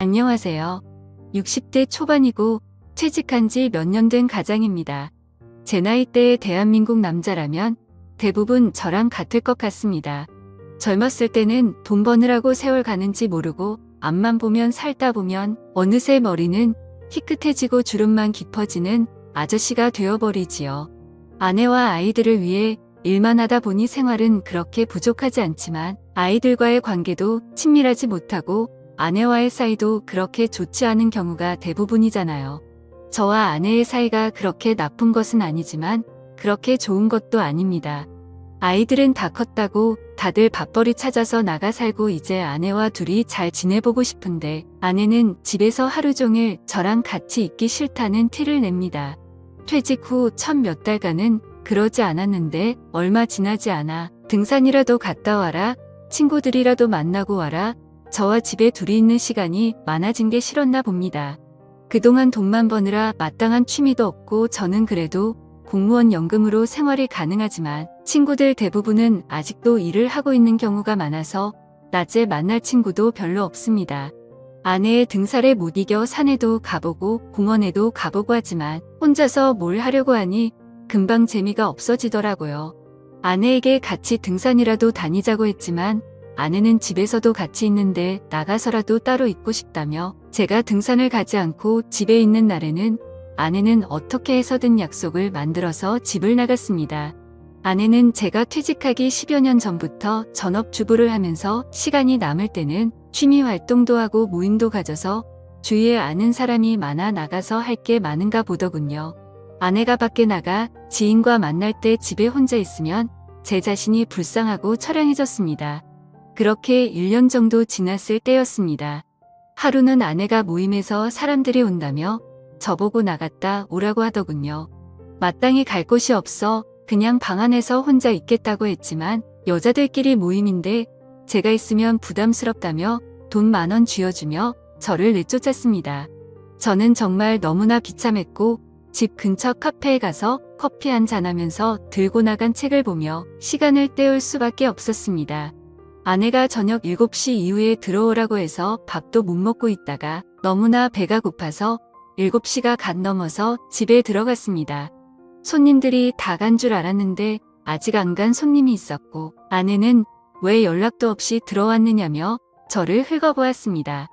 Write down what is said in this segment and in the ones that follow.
안녕하세요. 60대 초반이고 퇴직한 지 몇 년 된 가장입니다. 제 나이대의 대한민국 남자라면 대부분 저랑 같을 것 같습니다. 젊었을 때는 돈 버느라고 세월 가는지 모르고 앞만 보면 살다 보면 어느새 머리는 희끗해지고 주름만 깊어지는 아저씨가 되어버리지요. 아내와 아이들을 위해 일만 하다 보니 생활은 그렇게 부족하지 않지만 아이들과의 관계도 친밀하지 못하고 아내와의 사이도 그렇게 좋지 않은 경우가 대부분이잖아요. 저와 아내의 사이가 그렇게 나쁜 것은 아니지만 그렇게 좋은 것도 아닙니다. 아이들은 다 컸다고 다들 밥벌이 찾아서 나가 살고 이제 아내와 둘이 잘 지내보고 싶은데 아내는 집에서 하루 종일 저랑 같이 있기 싫다는 티를 냅니다. 퇴직 후 첫 몇 달간은 그러지 않았는데 얼마 지나지 않아 등산이라도 갔다 와라, 친구들이라도 만나고 와라, 저와 집에 둘이 있는 시간이 많아진 게 싫었나 봅니다. 그동안 돈만 버느라 마땅한 취미도 없고 저는 그래도 공무원 연금으로 생활이 가능하지만 친구들 대부분은 아직도 일을 하고 있는 경우가 많아서 낮에 만날 친구도 별로 없습니다. 아내의 등살에 못 이겨 산에도 가보고 공원에도 가보고 하지만 혼자서 뭘 하려고 하니 금방 재미가 없어지더라고요. 아내에게 같이 등산이라도 다니자고 했지만 아내는 집에서도 같이 있는데 나가서라도 따로 있고 싶다며 제가 등산을 가지 않고 집에 있는 날에는 아내는 어떻게 해서든 약속을 만들어서 집을 나갔습니다. 아내는 제가 퇴직하기 10여 년 전부터 전업주부를 하면서 시간이 남을 때는 취미 활동도 하고 모임도 가져서 주위에 아는 사람이 많아 나가서 할 게 많은가 보더군요. 아내가 밖에 나가 지인과 만날 때 집에 혼자 있으면 제 자신이 불쌍하고 처량해졌습니다. 그렇게 1년 정도 지났을 때였습니다. 하루는 아내가 모임에서 사람들이 온다며 저보고 나갔다 오라고 하더군요. 마땅히 갈 곳이 없어 그냥 방 안에서 혼자 있겠다고 했지만 여자들끼리 모임인데 제가 있으면 부담스럽다며 돈 10,000원 쥐어주며 저를 내쫓았습니다. 저는 정말 너무나 비참했고 집 근처 카페에 가서 커피 한잔 하면서 들고 나간 책을 보며 시간을 때울 수밖에 없었습니다. 아내가 저녁 7시 이후에 들어오라고 해서 밥도 못 먹고 있다가 너무나 배가 고파서 7시가 갓 넘어서 집에 들어갔습니다. 손님들이 다 간 줄 알았는데 아직 안 간 손님이 있었고 아내는 왜 연락도 없이 들어왔느냐며 저를 긁어보았습니다.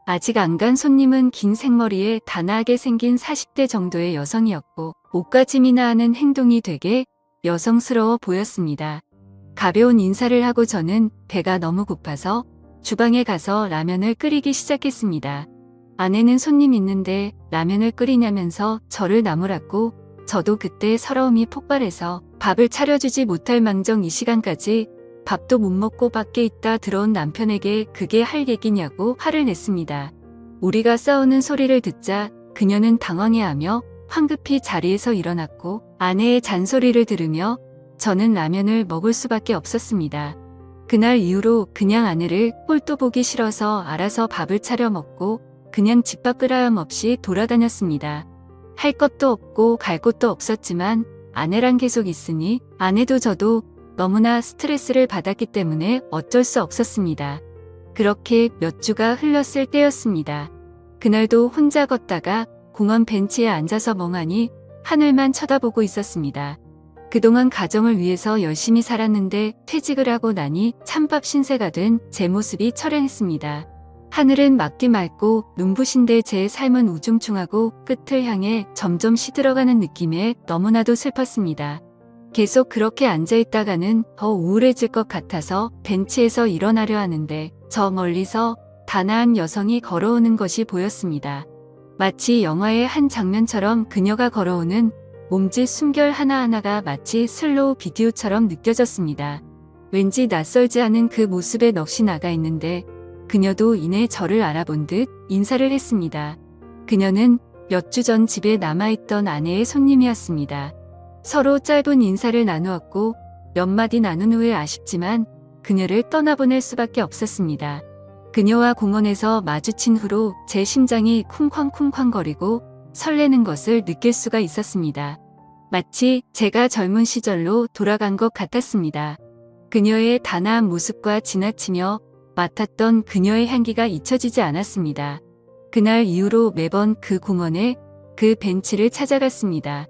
아직 안 간 손님은 긴 생머리에 단아하게 생긴 40대 정도의 여성이었고 옷가짐이나 하는 행동이 되게 여성스러워 보였습니다. 가벼운 인사를 하고 저는 배가 너무 고파서 주방에 가서 라면을 끓이기 시작했습니다. 아내는 손님 있는데 라면을 끓이냐면서 저를 나무랐고 저도 그때 서러움이 폭발해서 밥을 차려주지 못할 망정 이 시간까지 밥도 못 먹고 밖에 있다 들어온 남편에게 그게 할 얘기냐고 화를 냈습니다. 우리가 싸우는 소리를 듣자 그녀는 당황해하며 황급히 자리에서 일어났고 아내의 잔소리를 들으며 저는 라면을 먹을 수밖에 없었습니다. 그날 이후로 그냥 아내를 꼴도 보기 싫어서 알아서 밥을 차려 먹고 그냥 집 밖을 하염없이 돌아다녔습니다. 할 것도 없고 갈 곳도 없었지만 아내랑 계속 있으니 아내도 저도 너무나 스트레스를 받았기 때문에 어쩔 수 없었습니다. 그렇게 몇 주가 흘렀을 때였습니다. 그날도 혼자 걷다가 공원 벤치에 앉아서 멍하니 하늘만 쳐다보고 있었습니다. 그동안 가정을 위해서 열심히 살았는데 퇴직을 하고 나니 찬밥 신세가 된 제 모습이 처량했습니다. 하늘은 맑디 맑고 눈부신데 제 삶은 우중충하고 끝을 향해 점점 시들어가는 느낌에 너무나도 슬펐습니다. 계속 그렇게 앉아있다가는 더 우울해질 것 같아서 벤치에서 일어나려 하는데 저 멀리서 단아한 여성이 걸어오는 것이 보였습니다. 마치 영화의 한 장면처럼 그녀가 걸어오는 몸짓 숨결 하나하나가 마치 슬로우 비디오처럼 느껴졌습니다. 왠지 낯설지 않은 그 모습에 넋이 나가 있는데 그녀도 이내 저를 알아본 듯 인사를 했습니다. 그녀는 몇 주 전 집에 남아있던 아내의 손님이었습니다. 서로 짧은 인사를 나누었고 몇 마디 나눈 후에 아쉽지만 그녀를 떠나보낼 수밖에 없었습니다. 그녀와 공원에서 마주친 후로 제 심장이 쿵쾅쿵쾅거리고 설레는 것을 느낄 수가 있었습니다. 마치 제가 젊은 시절로 돌아간 것 같았습니다. 그녀의 단아한 모습과 지나치며 맡았던 그녀의 향기가 잊혀지지 않았습니다. 그날 이후로 매번 그 공원에 그 벤치를 찾아갔습니다.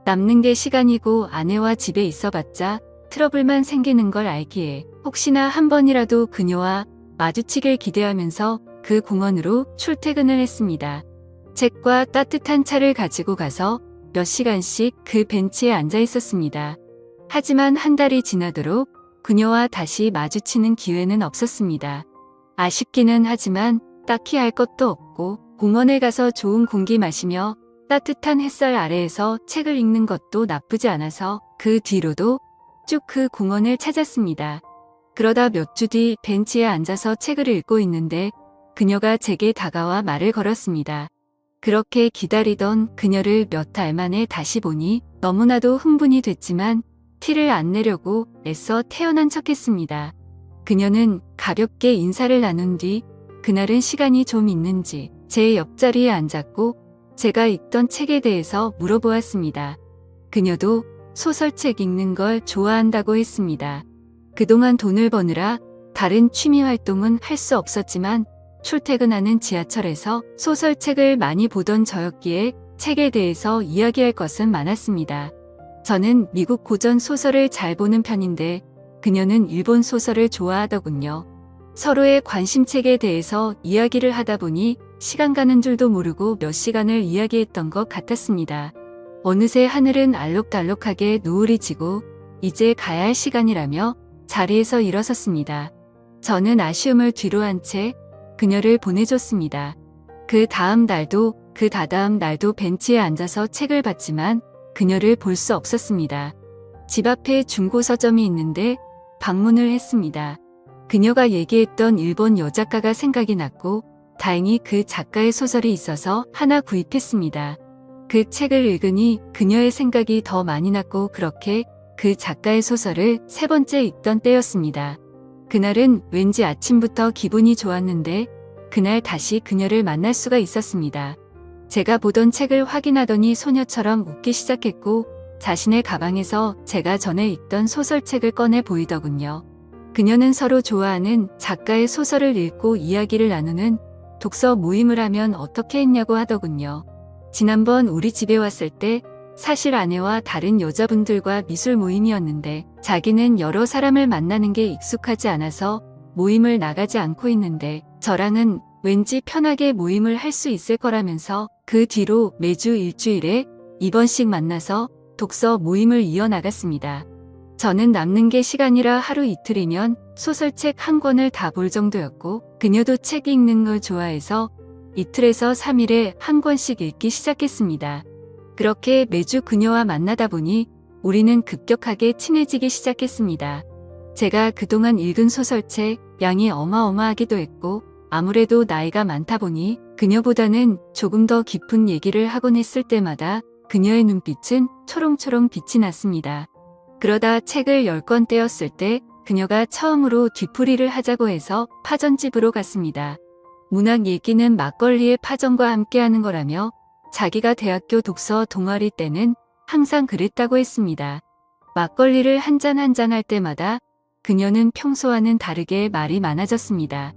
남는 게 시간이고 아내와 집에 있어봤자 트러블만 생기는 걸 알기에 혹시나 한 번이라도 그녀와 마주치길 기대하면서 그 공원으로 출퇴근을 했습니다. 책과 따뜻한 차를 가지고 가서 몇 시간씩 그 벤치에 앉아 있었습니다. 하지만 한 달이 지나도록 그녀와 다시 마주치는 기회는 없었습니다. 아쉽기는 하지만 딱히 할 것도 없고 공원에 가서 좋은 공기 마시며 따뜻한 햇살 아래에서 책을 읽는 것도 나쁘지 않아서 그 뒤로도 쭉 그 공원을 찾았습니다. 그러다 몇 주 뒤 벤치에 앉아서 책을 읽고 있는데 그녀가 제게 다가와 말을 걸었습니다. 그렇게 기다리던 그녀를 몇 달 만에 다시 보니 너무나도 흥분이 됐지만 티를 안 내려고 애써 태연한 척했습니다. 그녀는 가볍게 인사를 나눈 뒤 그날은 시간이 좀 있는지 제 옆자리에 앉았고 제가 읽던 책에 대해서 물어보았습니다. 그녀도 소설책 읽는 걸 좋아한다고 했습니다. 그동안 돈을 버느라 다른 취미 활동은 할 수 없었지만 출퇴근하는 지하철에서 소설책을 많이 보던 저였기에 책에 대해서 이야기할 것은 많았습니다. 저는 미국 고전 소설을 잘 보는 편인데 그녀는 일본 소설을 좋아하더군요. 서로의 관심책에 대해서 이야기를 하다 보니 시간 가는 줄도 모르고 몇 시간을 이야기했던 것 같았습니다. 어느새 하늘은 알록달록하게 노을이 지고 이제 가야 할 시간이라며 자리에서 일어섰습니다. 저는 아쉬움을 뒤로 한 채 그녀를 보내줬습니다. 그 다음 날도 그 다다음 날도 벤치에 앉아서 책을 봤지만 그녀를 볼 수 없었습니다. 집 앞에 중고 서점이 있는데 방문을 했습니다. 그녀가 얘기했던 일본 여작가가 생각이 났고 다행히 그 작가의 소설이 있어서 하나 구입했습니다. 그 책을 읽으니 그녀의 생각이 더 많이 났고 그렇게 그 작가의 소설을 3번째 읽던 때였습니다. 그날은 왠지 아침부터 기분이 좋았는데 그날 다시 그녀를 만날 수가 있었습니다. 제가 보던 책을 확인하더니 소녀처럼 웃기 시작했고 자신의 가방에서 제가 전에 읽던 소설책을 꺼내 보이더군요. 그녀는 서로 좋아하는 작가의 소설을 읽고 이야기를 나누는 독서 모임을 하면 어떻게 했냐고 하더군요. 지난번 우리 집에 왔을 때 사실 아내와 다른 여자분들과 미술 모임이었는데 자기는 여러 사람을 만나는 게 익숙하지 않아서 모임을 나가지 않고 있는데 저랑은 왠지 편하게 모임을 할 수 있을 거라면서 그 뒤로 매주 일주일에 2번씩 만나서 독서 모임을 이어나갔습니다. 저는 남는 게 시간이라 하루 이틀이면 소설책 한 권을 다 볼 정도였고 그녀도 책 읽는 걸 좋아해서 이틀에서 3일에 한 권씩 읽기 시작했습니다. 그렇게 매주 그녀와 만나다 보니 우리는 급격하게 친해지기 시작했습니다. 제가 그동안 읽은 소설책 양이 어마어마하기도 했고 아무래도 나이가 많다 보니 그녀보다는 조금 더 깊은 얘기를 하곤 했을 때마다 그녀의 눈빛은 초롱초롱 빛이 났습니다. 그러다 책을 10권 떼었을 때 그녀가 처음으로 뒤풀이를 하자고 해서 파전집으로 갔습니다. 문학 얘기는 막걸리의 파전과 함께하는 거라며 자기가 대학교 독서 동아리 때는 항상 그랬다고 했습니다. 막걸리를 한 잔 한 잔 할 때마다 그녀는 평소와는 다르게 말이 많아졌습니다.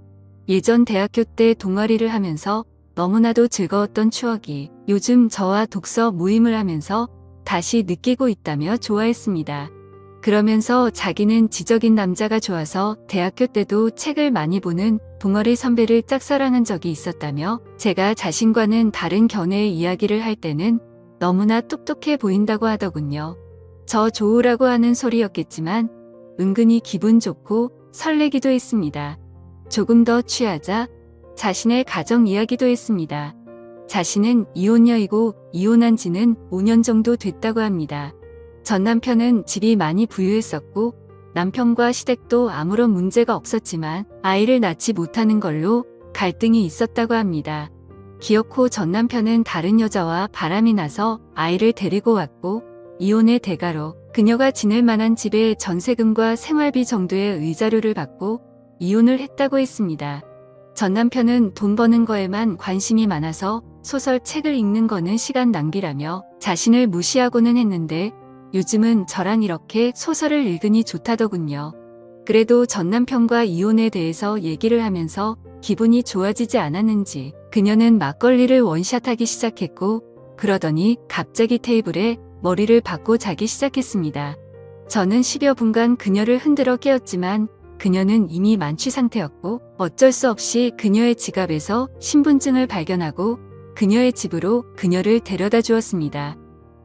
예전 대학교 때 동아리를 하면서 너무나도 즐거웠던 추억이 요즘 저와 독서 모임을 하면서 다시 느끼고 있다며 좋아했습니다. 그러면서 자기는 지적인 남자가 좋아서 대학교 때도 책을 많이 보는 동아리 선배를 짝사랑한 적이 있었다며 제가 자신과는 다른 견해의 이야기를 할 때는 너무나 똑똑해 보인다고 하더군요. 저 좋으라고 하는 소리였겠지만 은근히 기분 좋고 설레기도 했습니다. 조금 더 취하자 자신의 가정 이야기도 했습니다. 자신은 이혼녀이고 이혼한 지는 5년 정도 됐다고 합니다. 전 남편은 집이 많이 부유했었고 남편과 시댁도 아무런 문제가 없었지만 아이를 낳지 못하는 걸로 갈등이 있었다고 합니다. 기어코 전 남편은 다른 여자와 바람이 나서 아이를 데리고 왔고 이혼의 대가로 그녀가 지낼 만한 집에 전세금과 생활비 정도의 의자료를 받고 이혼을 했다고 했습니다. 전 남편은 돈 버는 거에만 관심이 많아서 소설 책을 읽는 거는 시간 낭비라며 자신을 무시하고는 했는데 요즘은 저랑 이렇게 소설을 읽으니 좋다더군요. 그래도 전 남편과 이혼에 대해서 얘기를 하면서 기분이 좋아지지 않았는지 그녀는 막걸리를 원샷하기 시작했고 그러더니 갑자기 테이블에 머리를 박고 자기 시작했습니다. 저는 10여 분간 그녀를 흔들어 깨웠지만 그녀는 이미 만취 상태였고 어쩔 수 없이 그녀의 지갑에서 신분증을 발견하고 그녀의 집으로 그녀를 데려다 주었습니다.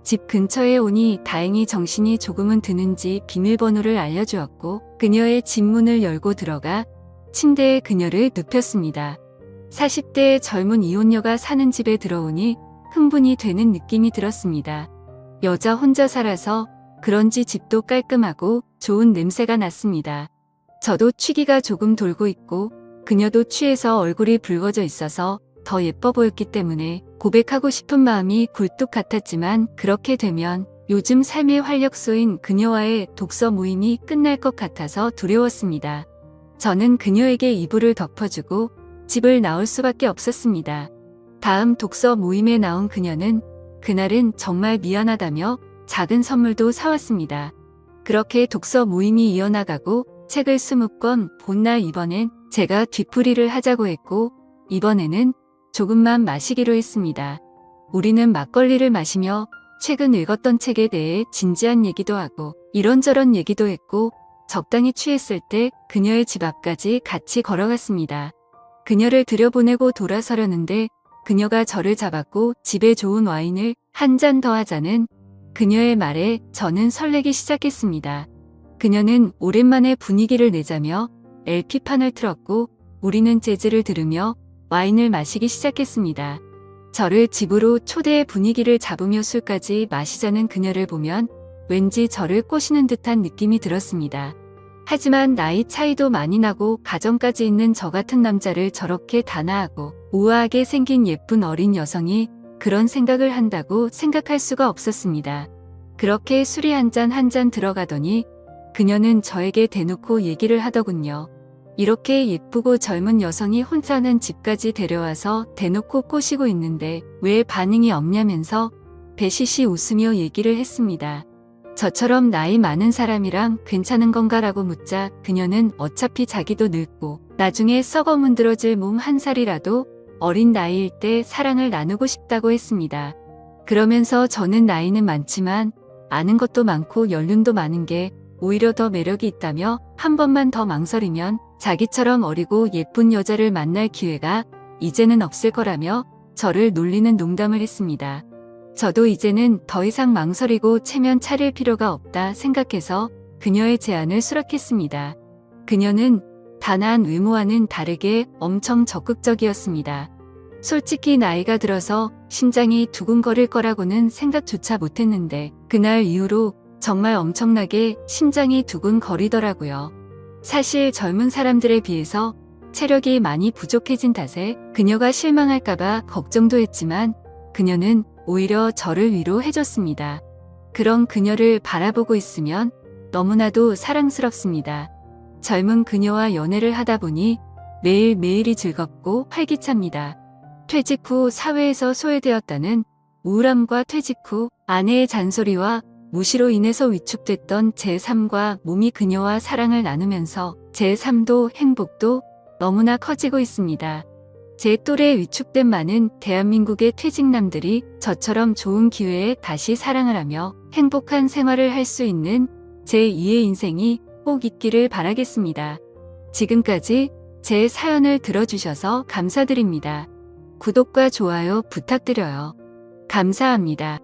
집 근처에 오니 다행히 정신이 조금은 드는지 비밀번호를 알려주었고 그녀의 집 문을 열고 들어가 침대에 그녀를 눕혔습니다. 40대의 젊은 이혼녀가 사는 집에 들어오니 흥분이 되는 느낌이 들었습니다. 여자 혼자 살아서 그런지 집도 깔끔하고 좋은 냄새가 났습니다. 저도 취기가 조금 돌고 있고 그녀도 취해서 얼굴이 붉어져 있어서 더 예뻐 보였기 때문에 고백하고 싶은 마음이 굴뚝 같았지만 그렇게 되면 요즘 삶의 활력소인 그녀와의 독서 모임이 끝날 것 같아서 두려웠습니다. 저는 그녀에게 이불을 덮어주고 집을 나올 수밖에 없었습니다. 다음 독서 모임에 나온 그녀는 그날은 정말 미안하다며 작은 선물도 사왔습니다. 그렇게 독서 모임이 이어나가고 책을 20권 본 날 이번엔 제가 뒤풀이를 하자고 했고 이번에는 조금만 마시기로 했습니다. 우리는 막걸리를 마시며 최근 읽었던 책에 대해 진지한 얘기도 하고 이런저런 얘기도 했고 적당히 취했을 때 그녀의 집 앞까지 같이 걸어갔습니다. 그녀를 들여보내고 돌아서려는데 그녀가 저를 잡았고 집에 좋은 와인을 한 잔 더 하자는 그녀의 말에 저는 설레기 시작했습니다. 그녀는 오랜만에 분위기를 내자며 LP판을 틀었고 우리는 재즈를 들으며 와인을 마시기 시작했습니다. 저를 집으로 초대해 분위기를 잡으며 술까지 마시자는 그녀를 보면 왠지 저를 꼬시는 듯한 느낌이 들었습니다. 하지만 나이 차이도 많이 나고 가정까지 있는 저 같은 남자를 저렇게 단아하고 우아하게 생긴 예쁜 어린 여성이 그런 생각을 한다고 생각할 수가 없었습니다. 그렇게 술이 한 잔 들어가더니 그녀는 저에게 대놓고 얘기를 하더군요. 이렇게 예쁘고 젊은 여성이 혼자는 집까지 데려와서 대놓고 꼬시고 있는데 왜 반응이 없냐면서 배시시 웃으며 얘기를 했습니다. 저처럼 나이 많은 사람이랑 괜찮은 건가라고 묻자 그녀는 어차피 자기도 늙고 나중에 썩어 문드러질 몸 한 살이라도 어린 나이일 때 사랑을 나누고 싶다고 했습니다. 그러면서 저는 나이는 많지만 아는 것도 많고 연륜도 많은 게 오히려 더 매력이 있다며 한 번만 더 망설이면 자기처럼 어리고 예쁜 여자를 만날 기회가 이제는 없을 거라며 저를 놀리는 농담을 했습니다. 저도 이제는 더 이상 망설이고 체면 차릴 필요가 없다 생각해서 그녀의 제안을 수락했습니다. 그녀는 단아한 외모와는 다르게 엄청 적극적이었습니다. 솔직히 나이가 들어서 심장이 두근거릴 거라고는 생각조차 못했는데 그날 이후로 정말 엄청나게 심장이 두근거리더라고요. 사실 젊은 사람들에 비해서 체력이 많이 부족해진 탓에 그녀가 실망할까봐 걱정도 했지만 그녀는 오히려 저를 위로해줬습니다. 그런 그녀를 바라보고 있으면 너무나도 사랑스럽습니다. 젊은 그녀와 연애를 하다 보니 매일매일이 즐겁고 활기찹니다. 퇴직 후 사회에서 소외되었다는 우울함과 퇴직 후 아내의 잔소리와 무시로 인해서 위축됐던 제 삶과 몸이 그녀와 사랑을 나누면서 제 삶도 행복도 너무나 커지고 있습니다. 제 또래에 위축된 많은 대한민국의 퇴직남들이 저처럼 좋은 기회에 다시 사랑을 하며 행복한 생활을 할 수 있는 제2의 인생이 꼭 있기를 바라겠습니다. 지금까지 제 사연을 들어주셔서 감사드립니다. 구독과 좋아요 부탁드려요. 감사합니다.